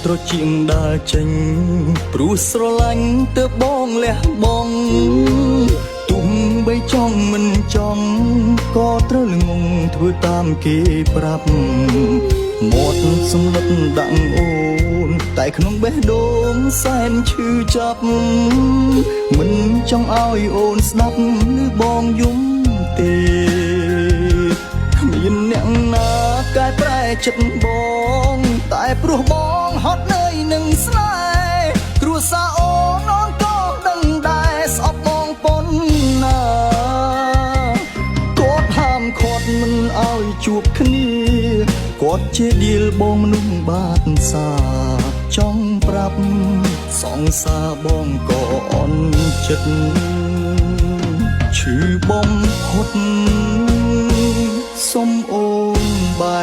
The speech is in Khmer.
ត្រចៀងដើរចេញព្រោះស្រឡាញ់ទៅបងលះបង់ទុំបីចង់មិនចង់ក៏ត្រូវល្ងងធ្វើតាមគេប្រាប់មាត់សំឡុតដាក់អូនតែក្នុងបេះដូងសែនឈឺចាប់មិនចង់ឲ្យអូនស្ដាប់ឬបងយំទេគ្មានអ្នកណាកែប្រែចិត្តបងតែព្រោះបងហត់នឿយនឹងស្នេហ៍គ្រួសារអូនអូនក៏ដឹងដែរស្អប់បងប៉ុណ្ណាគាត់ហាមឃាត់មិនឲ្យជួបគ្នាគាត់ជាដៀលបងមនុស្សបាតសាចង់ប្រាប់សងសាបងក៏អន់ចិត្តឈឺបំផុតសុំអូនបែ